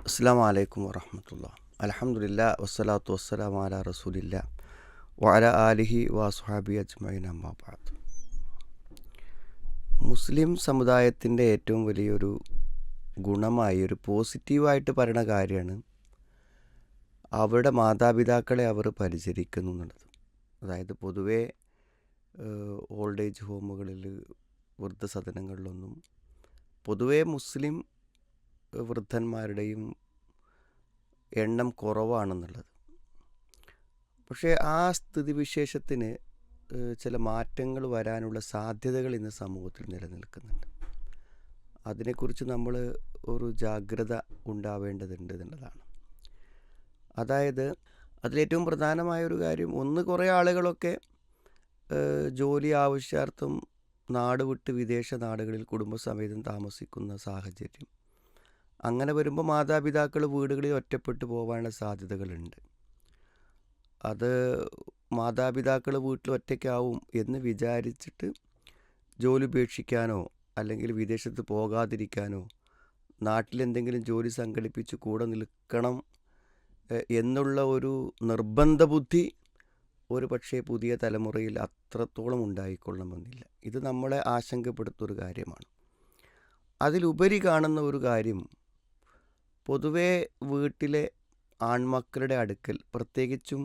അസ്സാം വലൈക്കും വറഹമത്തുള്ള. അൽഹംദുലില്ലാ വസ്സലാത്തു വസ്സലാമു അലാ റസൂലില്ലാ വഅലാ ആലിഹി വസ്ഹാബി അജ്മഈൻ അമ്മാ ബഅദ്. മുസ്ലിം സമുദായത്തിൻ്റെ ഏറ്റവും വലിയൊരു ഗുണമായി ഒരു പോസിറ്റീവായിട്ട് പറയുന്ന കാര്യമാണ് അവരുടെ മാതാപിതാക്കളെ അവർ പരിചരിക്കുന്നു എന്നുള്ളത്. അതായത് പൊതുവേ ഓൾഡ് ഏജ് ഹോമുകളിൽ, വൃദ്ധസദനങ്ങളിലൊന്നും പൊതുവേ മുസ്ലിം വൃദ്ധന്മാരുടെയും എണ്ണം കുറവാണെന്നുള്ളത്. പക്ഷേ ആ സ്ഥിതിവിശേഷത്തിന് ചില മാറ്റങ്ങൾ വരാനുള്ള സാധ്യതകൾ ഇന്ന് സമൂഹത്തിൽ നിലനിൽക്കുന്നുണ്ട്. അതിനെക്കുറിച്ച് നമ്മൾ ഒരു ജാഗ്രത ഉണ്ടാവേണ്ടതുണ്ട് എന്നുള്ളതാണ്. അതായത് അതിലേറ്റവും പ്രധാനമായൊരു കാര്യം, ഒന്ന് കുറേ ആളുകളൊക്കെ ജോലി ആവശ്യാർത്ഥം നാട് വിട്ട് വിദേശ നാടുകളിൽ കുടുംബസമേതം താമസിക്കുന്ന സാഹചര്യം. അങ്ങനെ വരുമ്പോൾ മാതാപിതാക്കൾ വീടുകളിൽ ഒറ്റപ്പെട്ടു പോകാനുള്ള സാധ്യതകളുണ്ട്. അത് മാതാപിതാക്കൾ വീട്ടിൽ ഒറ്റയ്ക്കാവും എന്ന് വിചാരിച്ചിട്ട് ജോലി ഉപേക്ഷിക്കാനോ അല്ലെങ്കിൽ വിദേശത്ത് പോകാതിരിക്കാനോ നാട്ടിലെന്തെങ്കിലും ജോലി സംഘടിപ്പിച്ച് കൂടെ നിൽക്കണം എന്നുള്ള ഒരു നിർബന്ധ ബുദ്ധി ഒരു പക്ഷേ പുതിയ തലമുറയിൽ അത്രത്തോളം ഉണ്ടായിക്കൊള്ളണമെന്നില്ല. ഇത് നമ്മളെ ആശങ്കപ്പെടുത്തൊരു കാര്യമാണ്. അതിലുപരി കാണുന്ന ഒരു കാര്യം, പൊതുവേ വീട്ടിലെ ആൺമക്കളുടെ അടുക്കൽ, പ്രത്യേകിച്ചും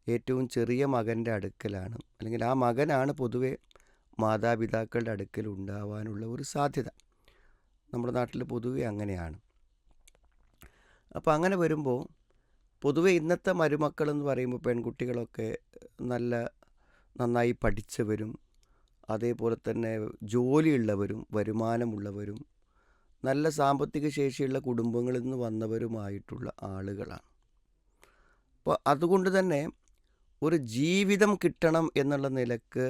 ഏറ്റവും ചെറിയ മകൻ്റെ അടുക്കലാണ്, അല്ലെങ്കിൽ ആ മകനാണ് പൊതുവെ മാതാപിതാക്കളുടെ അടുക്കൽ ഉണ്ടാവാനുള്ള ഒരു സാധ്യത. നമ്മുടെ നാട്ടിൽ പൊതുവെ അങ്ങനെയാണ്. അപ്പോൾ അങ്ങനെ വരുമ്പോൾ പൊതുവെ ഇന്നത്തെ മരുമക്കളെന്ന് പറയുമ്പോൾ പെൺകുട്ടികളൊക്കെ നന്നായി പഠിച്ചവരും അതേപോലെ തന്നെ ജോലിയുള്ളവരും വരുമാനമുള്ളവരും നല്ല സാമ്പത്തിക ശേഷിയുള്ള കുടുംബങ്ങളിൽ നിന്ന് വന്നവരുമായിട്ടുള്ള ആളുകളാണ്. അപ്പോൾ അതുകൊണ്ട് തന്നെ ഒരു ജീവിതം കിട്ടണം എന്നുള്ള നിലക്ക്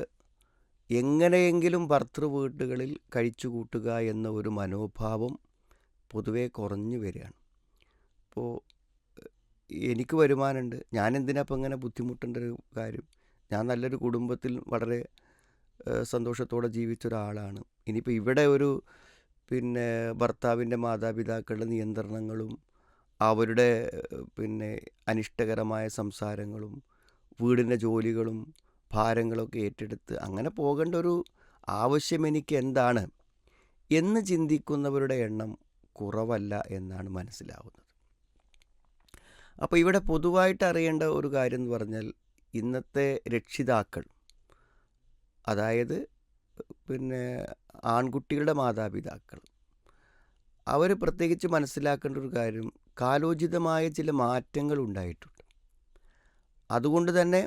എങ്ങനെയെങ്കിലും ഭർത്തൃ വീട്ടുകളിൽ കഴിച്ചു കൂട്ടുക എന്ന ഒരു മനോഭാവം പൊതുവെ കുറഞ്ഞു വരികയാണ്. അപ്പോൾ എനിക്ക് വരുമാനമുണ്ട്, ഞാൻ എന്തിനാ ഇപ്പം ഇങ്ങനെ ബുദ്ധിമുട്ടേണ്ട ഒരു കാര്യം, ഞാൻ നല്ലൊരു കുടുംബത്തിൽ വളരെ സന്തോഷത്തോടെ ജീവിച്ച ഒരാളാണ്. ഇനിയിപ്പോൾ ഇവിടെ ഒരു ഭർത്താവിൻ്റെ മാതാപിതാക്കളുടെ നിയന്ത്രണങ്ങളും അവരുടെ അനിഷ്ടകരമായ സംസാരങ്ങളും വീടിൻ്റെ ജോലികളും ഭാരങ്ങളൊക്കെ ഏറ്റെടുത്ത് അങ്ങനെ പോകേണ്ട ഒരു ആവശ്യം എനിക്ക് എന്താണ് എന്ന് ചിന്തിക്കുന്നവരുടെ എണ്ണം കുറവല്ല എന്നാണ് മനസ്സിലാവുന്നത്. അപ്പോൾ ഇവിടെ പൊതുവായിട്ട് അറിയേണ്ട ഒരു കാര്യം എന്ന് പറഞ്ഞാൽ, ഇന്നത്തെ രക്ഷിതാക്കൾ, അതായത് ആൺകുട്ടികളുടെ മാതാപിതാക്കൾ, അവർ പ്രത്യേകിച്ച് മനസ്സിലാക്കേണ്ട ഒരു കാര്യം, കാലോചിതമായ ചില മാറ്റങ്ങൾ ഉണ്ടായിട്ടുണ്ട്. അതുകൊണ്ട് തന്നെ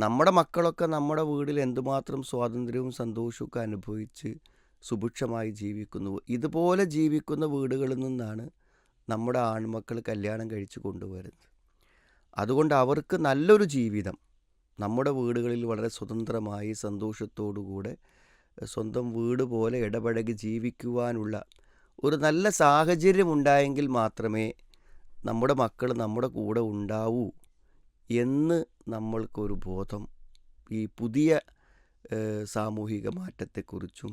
നമ്മുടെ മക്കളൊക്കെ നമ്മുടെ വീട്ടിൽ എന്തുമാത്രം സ്വാതന്ത്ര്യവും സന്തോഷമൊക്കെ അനുഭവിച്ച് സുഭിക്ഷമായി ജീവിക്കുന്നു, ഇതുപോലെ ജീവിക്കുന്ന വീടുകളിൽ നിന്നാണ് നമ്മുടെ ആൺമക്കൾ കല്യാണം കഴിച്ച് കൊണ്ടുവരുന്നത്. അതുകൊണ്ട് അവർക്ക് നല്ലൊരു ജീവിതം നമ്മുടെ വീടുകളിൽ വളരെ സ്വതന്ത്രമായി സന്തോഷത്തോടുകൂടെ സ്വന്തം വീട് പോലെ ഇടപഴകി ജീവിക്കുവാനുള്ള ഒരു നല്ല സാഹചര്യം ഉണ്ടായെങ്കിൽ മാത്രമേ നമ്മുടെ മക്കൾ നമ്മുടെ കൂടെ ഉണ്ടാവൂ എന്ന് നമ്മൾക്കൊരു ബോധം ഈ പുതിയ സാമൂഹിക മാറ്റത്തെക്കുറിച്ചും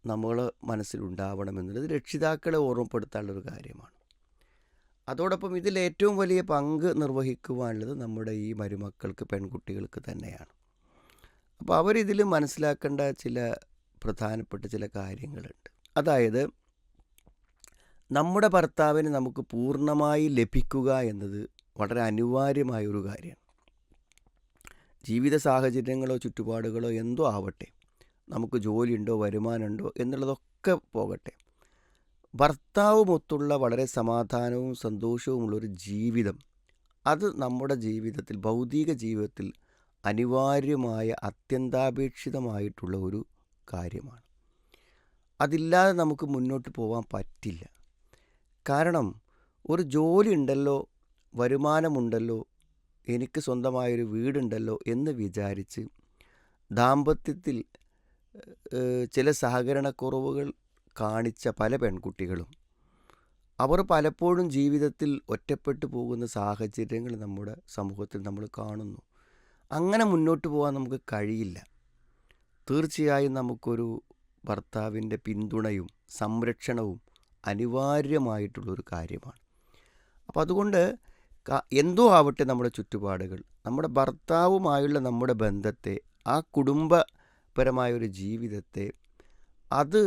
നമ്മൾ മനസ്സിലുണ്ടാവണമെന്നുള്ളത് രക്ഷിതാക്കളെ ഓർമ്മപ്പെടുത്താനുള്ളൊരു കാര്യമാണ്. അതോടൊപ്പം ഇതിൽ ഏറ്റവും വലിയ പങ്ക് നിർവഹിക്കുവാനുള്ളത് നമ്മുടെ ഈ മരുമക്കൾക്ക്, പെൺകുട്ടികൾക്ക് തന്നെയാണ്. അപ്പോൾ അവരിതിൽ മനസ്സിലാക്കേണ്ട ചില പ്രധാനപ്പെട്ട ചില കാര്യങ്ങളുണ്ട്. അതായത് നമ്മുടെ ഭർത്താവിന് നമുക്ക് പൂർണ്ണമായി ലഭിക്കുക എന്നത് വളരെ അനിവാര്യമായൊരു കാര്യമാണ്. ജീവിത സാഹചര്യങ്ങളോ ചുറ്റുപാടുകളോ എന്തോ ആവട്ടെ, നമുക്ക് ജോലിയുണ്ടോ വരുമാനമുണ്ടോ എന്നുള്ളതൊക്കെ പോകട്ടെ, ഭർത്താവുമൊത്തുള്ള വളരെ സമാധാനവും സന്തോഷവുമുള്ളൊരു ജീവിതം, അത് നമ്മുടെ ജീവിതത്തിൽ, ഭൗതിക ജീവിതത്തിൽ അനിവാര്യമായ അത്യന്താപേക്ഷിതമായിട്ടുള്ള ഒരു കാര്യമാണ്. അതില്ലാതെ നമുക്ക് മുന്നോട്ട് പോകാൻ പറ്റില്ല. കാരണം ഒരു ജോലി ഉണ്ടല്ലോ, വരുമാനമുണ്ടല്ലോ, എനിക്ക് സ്വന്തമായൊരു വീടുണ്ടല്ലോ എന്ന് വിചാരിച്ച് ദാമ്പത്യത്തിൽ ചില സഹകരണക്കുറവുകൾ കാണിച്ച പല പെൺകുട്ടികളും അവർ പലപ്പോഴും ജീവിതത്തിൽ ഒറ്റപ്പെട്ടു പോകുന്ന സാഹചര്യങ്ങൾ നമ്മുടെ സമൂഹത്തിൽ നമ്മൾ കാണുന്നു. അങ്ങനെ മുന്നോട്ട് പോകാൻ നമുക്ക് കഴിയില്ല. തീർച്ചയായും നമുക്കൊരു ഭർത്താവിൻ്റെ പിന്തുണയും സംരക്ഷണവും അനിവാര്യമായിട്ടുള്ളൊരു കാര്യമാണ്. അപ്പോൾ അതുകൊണ്ട് എന്തോ ആവട്ടെ നമ്മുടെ ചുറ്റുപാടുകൾ, നമ്മുടെ ഭർത്താവുമായുള്ള നമ്മുടെ ബന്ധത്തെ, ആ കുടുംബപരമായൊരു ജീവിതത്തെ, അത്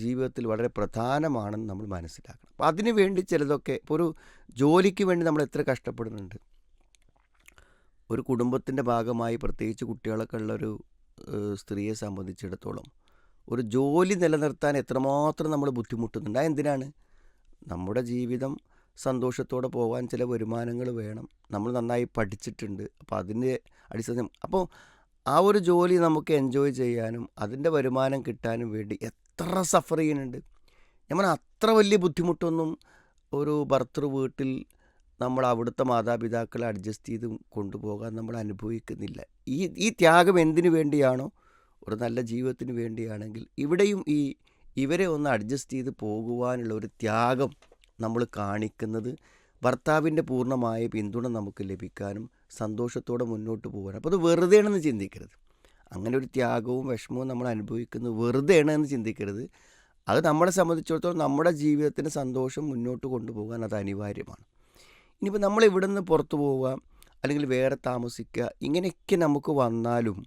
ജീവിതത്തിൽ വളരെ പ്രധാനമാണെന്ന് നമ്മൾ മനസ്സിലാക്കണം. അപ്പോൾ അതിനു വേണ്ടി ചിലതൊക്കെ ഇപ്പോൾ ഒരു ജോലിക്ക് വേണ്ടി നമ്മൾ എത്ര കഷ്ടപ്പെടുന്നുണ്ട്. ഒരു കുടുംബത്തിൻ്റെ ഭാഗമായി പ്രത്യേകിച്ച് കുട്ടികളൊക്കെ ഉള്ളൊരു സ്ത്രീയെ സംബന്ധിച്ചിടത്തോളം ഒരു ജോലി നിലനിർത്താൻ എത്രമാത്രം നമ്മൾ ബുദ്ധിമുട്ടുന്നുണ്ട്. എന്തിനാണ്? നമ്മുടെ ജീവിതം സന്തോഷത്തോടെ പോകാൻ ചില വരുമാനങ്ങൾ വേണം. നമ്മൾ നന്നായി പഠിച്ചിട്ടുണ്ട്. അപ്പോൾ അതിൻ്റെ അടിസ്ഥാനം അപ്പോൾ ആ ഒരു ജോലി നമുക്ക് എൻജോയ് ചെയ്യാനും അതിൻ്റെ വരുമാനം കിട്ടാനും വേണ്ടി എത്ര സഫർ ചെയ്യുന്നുണ്ട്. ഞാൻ അത്ര വലിയ ബുദ്ധിമുട്ടൊന്നും ഒരു ഭർത്തൃ വീട്ടിൽ നമ്മൾ അവിടുത്തെ മാതാപിതാക്കളെ അഡ്ജസ്റ്റ് ചെയ്ത് കൊണ്ടുപോകാൻ നമ്മൾ അനുഭവിക്കുന്നില്ല. ഈ ത്യാഗം എന്തിനു വേണ്ടിയാണോ, ഒരു നല്ല ജീവിതത്തിന് വേണ്ടിയാണെങ്കിൽ ഇവിടെയും ഇവരെ ഒന്ന് അഡ്ജസ്റ്റ് ചെയ്ത് പോകുവാനുള്ള ഒരു ത്യാഗം നമ്മൾ കാണിക്കുന്നത് ഭർത്താവിൻ്റെ പൂർണ്ണമായ പിന്തുണ നമുക്ക് ലഭിക്കാനും സന്തോഷത്തോടെ മുന്നോട്ട് പോകാനും. അപ്പോൾ അത് വെറുതെയാണെന്ന് ചിന്തിക്കരുത്. അങ്ങനെ ഒരു ത്യാഗവും വിഷമവും നമ്മൾ അനുഭവിക്കുന്നത് വെറുതെയാണെന്ന് ചിന്തിക്കരുത്. അത് നമ്മളെ സംബന്ധിച്ചിടത്തോളം നമ്മുടെ ജീവിതത്തിന് സന്തോഷം മുന്നോട്ട് കൊണ്ടുപോകാൻ അത് അനിവാര്യമാണ്. ഇനിയിപ്പോൾ നമ്മൾ ഇവിടെ നിന്ന് പുറത്തു പോവുക അല്ലെങ്കിൽ വേറെ താമസിക്കുക, ഇങ്ങനെയൊക്കെ നമുക്ക് വന്നാലും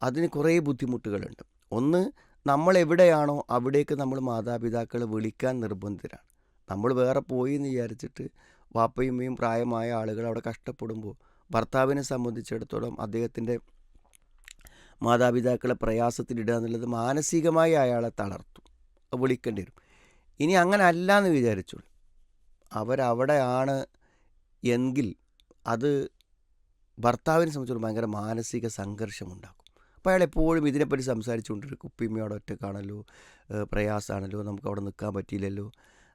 അതിന് കുറേ ബുദ്ധിമുട്ടുകളുണ്ട്. ഒന്ന്, നമ്മൾ എവിടെയാണോ അവിടേക്ക് നമ്മൾ മാതാപിതാക്കളെ വിളിക്കാൻ നിർബന്ധിതരാണ്. നമ്മൾ വേറെ പോയി എന്ന് വിചാരിച്ചിട്ട് വാപ്പയും ഉമ്മയും പ്രായമായ ആളുകൾ അവിടെ കഷ്ടപ്പെടുമ്പോൾ ഭർത്താവിനെ സംബന്ധിച്ചിടത്തോളം അദ്ദേഹത്തിൻ്റെ മാതാപിതാക്കളെ പ്രയാസത്തിലിടുക എന്നുള്ളത് മാനസികമായി അയാളെ തളർത്തും. വിളിക്കേണ്ടി വരും. ഇനി അങ്ങനെ അല്ല എന്ന് വിചാരിച്ചോളൂ, അവരവിടെയാണ് എങ്കിൽ അത് ഭർത്താവിനെ സംബന്ധിച്ചോളം ഭയങ്കര മാനസിക സംഘർഷമുണ്ടാക്കും. അപ്പോൾ അയാൾ എപ്പോഴും ഇതിനെപ്പറ്റി സംസാരിച്ചുകൊണ്ടിരിക്കും. ഉപ്പിമ്മയോടെ ഒറ്റക്കാണല്ലോ, പ്രയാസമാണല്ലോ, നമുക്ക് അവിടെ നിൽക്കാൻ പറ്റിയില്ലല്ലോ.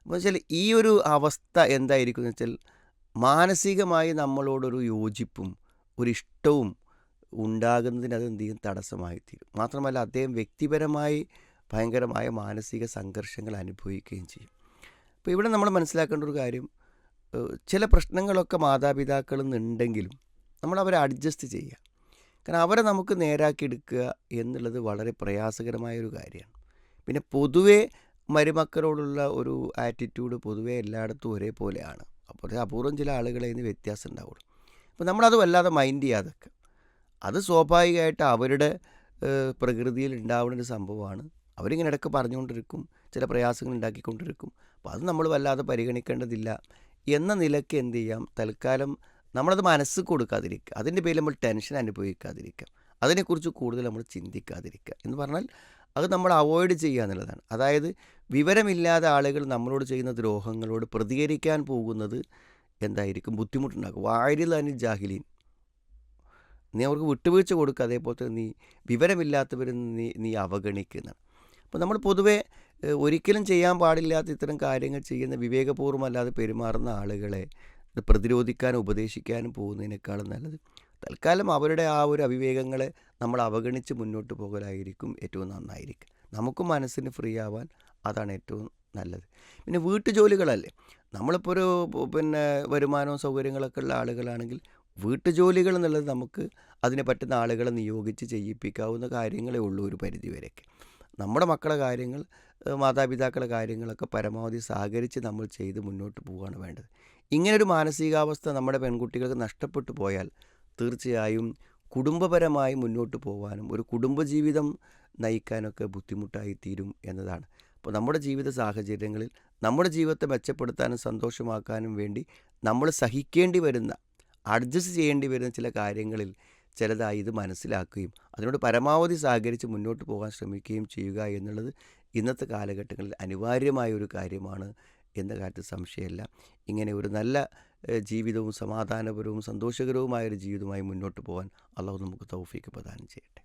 അപ്പോൾ വെച്ചാൽ ഈ ഒരു അവസ്ഥ എന്തായിരിക്കും എന്ന് വെച്ചാൽ മാനസികമായി നമ്മളോടൊരു യോജിപ്പും ഒരു ഇഷ്ടവും ഉണ്ടാകുന്നതിന് അത് എന്ത് ചെയ്യും, തടസ്സമായി തീരും. മാത്രമല്ല അദ്ദേഹം വ്യക്തിപരമായി ഭയങ്കരമായ മാനസിക സംഘർഷങ്ങൾ അനുഭവിക്കുകയും ചെയ്യും. അപ്പോൾ ഇവിടെ നമ്മൾ മനസ്സിലാക്കേണ്ട ഒരു കാര്യം, ചില പ്രശ്നങ്ങളൊക്കെ മാതാപിതാക്കളിൽ നിന്നുണ്ടെങ്കിലും നമ്മളവരെ അഡ്ജസ്റ്റ് ചെയ്യുക. കാരണം അവരെ നമുക്ക് നേരാക്കിയെടുക്കുക എന്നുള്ളത് വളരെ പ്രയാസകരമായൊരു കാര്യമാണ്. പിന്നെ പൊതുവേ മരുമക്കളോടുള്ള ഒരു ആറ്റിറ്റ്യൂഡ് പൊതുവേ എല്ലായിടത്തും ഒരേപോലെയാണ്. അപ്പോൾ അപൂർവം ചില ആളുകളെ ഇന്ന് വ്യത്യാസം ഉണ്ടാവുള്ളൂ. അപ്പോൾ നമ്മളത് വല്ലാതെ മൈൻഡ് ചെയ്യാതൊക്കെ, അത് സ്വാഭാവികമായിട്ട് അവരുടെ പ്രകൃതിയിൽ ഉണ്ടാവുന്ന ഒരു സംഭവമാണ്. അവരിങ്ങനെ ഇടയ്ക്ക് പറഞ്ഞുകൊണ്ടിരിക്കും, ചില പ്രയാസങ്ങൾ ഉണ്ടാക്കിക്കൊണ്ടിരിക്കും. അപ്പോൾ അത് നമ്മൾ വല്ലാതെ പരിഗണിക്കേണ്ടതില്ല എന്ന നിലയ്ക്ക് എന്ത് ചെയ്യാം, തൽക്കാലം നമ്മളത് മനസ്സ് കൊടുക്കാതിരിക്കുക. അതിൻ്റെ പേരിൽ നമ്മൾ ടെൻഷൻ അനുഭവിക്കാതിരിക്കുക, അതിനെക്കുറിച്ച് കൂടുതൽ നമ്മൾ ചിന്തിക്കാതിരിക്കുക എന്ന് പറഞ്ഞാൽ അത് നമ്മൾ അവോയ്ഡ് ചെയ്യുക എന്നുള്ളതാണ്. അതായത് വിവരമില്ലാതെ ആളുകൾ നമ്മളോട് ചെയ്യുന്ന ദ്രോഹങ്ങളോട് പ്രതികരിക്കാൻ പോകുന്നത് എന്തായിരിക്കും, ബുദ്ധിമുട്ടുണ്ടാക്കും. വാരിലാനി ജാഹിലീൻ, നീ അവർക്ക് വിട്ടുവീഴ്ച കൊടുക്കുക. അതേപോലെ തന്നെ നീ വിവരമില്ലാത്തവരിൽ നീ അവഗണിക്കുന്നതാണ്. അപ്പോൾ നമ്മൾ പൊതുവേ ഒരിക്കലും ചെയ്യാൻ പാടില്ലാത്ത ഇത്തരം കാര്യങ്ങൾ ചെയ്യുന്ന വിവേകപൂർവ്വമല്ലാതെ പെരുമാറുന്ന ആളുകളെ പ്രതിരോധിക്കാനും ഉപദേശിക്കാനും പോകുന്നതിനേക്കാളും നല്ലത് തൽക്കാലം അവരുടെ ആ ഒരു അവിവേകങ്ങളെ നമ്മൾ അവഗണിച്ച് മുന്നോട്ട് പോകലായിരിക്കും ഏറ്റവും നന്നായിരിക്കും. നമുക്കും മനസ്സിന് ഫ്രീ ആവാൻ അതാണ് ഏറ്റവും നല്ലത്. പിന്നെ വീട്ടുജോലികളല്ലേ, നമ്മളിപ്പോൾ ഒരു വരുമാനവും സൗകര്യങ്ങളൊക്കെ ഉള്ള ആളുകളാണെങ്കിൽ വീട്ടുജോലികൾ എന്നുള്ളത് നമുക്ക് അതിനെ പറ്റുന്ന ആളുകളെ നിയോഗിച്ച് ചെയ്യിപ്പിക്കാവുന്ന കാര്യങ്ങളേ ഉള്ളൂ ഒരു പരിധിവരെയൊക്കെ. നമ്മുടെ മക്കളുടെ കാര്യങ്ങൾ, മാതാപിതാക്കളുടെ കാര്യങ്ങളൊക്കെ പരമാവധി സഹകരിച്ച് നമ്മൾ ചെയ്ത് മുന്നോട്ട് പോവുകയാണ് വേണ്ടത്. ഇങ്ങനൊരു മാനസികാവസ്ഥ നമ്മുടെ പെൺകുട്ടികൾക്ക് നഷ്ടപ്പെട്ടു പോയാൽ തീർച്ചയായും കുടുംബപരമായി മുന്നോട്ട് പോകാനും ഒരു കുടുംബജീവിതം നയിക്കാനൊക്കെ ബുദ്ധിമുട്ടായി തീരും എന്നതാണ്. അപ്പോൾ നമ്മുടെ ജീവിത സാഹചര്യങ്ങളിൽ നമ്മുടെ ജീവിതത്തെ മെച്ചപ്പെടുത്താനും സന്തോഷമാക്കാനും വേണ്ടി നമ്മൾ സഹിക്കേണ്ടി വരുന്ന, അഡ്ജസ്റ്റ് ചെയ്യേണ്ടി വരുന്ന ചില കാര്യങ്ങളിൽ ചിലതായി ഇത് മനസ്സിലാക്കുകയും അതിനോട് പരമാവധി സഹകരിച്ച് മുന്നോട്ട് പോകാൻ ശ്രമിക്കുകയും ചെയ്യുക എന്നുള്ളത് ഇന്നത്തെ കാലഘട്ടങ്ങളിൽ അനിവാര്യമായ ഒരു കാര്യമാണ് എന്ന കാര്യത്തിൽ സംശയമില്ല. ഇങ്ങനെ ഒരു നല്ല ജീവിതവും സമാധാനപരവും സന്തോഷകരവുമായൊരു ജീവിതമായി മുന്നോട്ട് പോകാൻ അള്ളാഹു നമുക്ക് തൗഫീക്ക് പ്രദാനം ചെയ്യട്ടെ.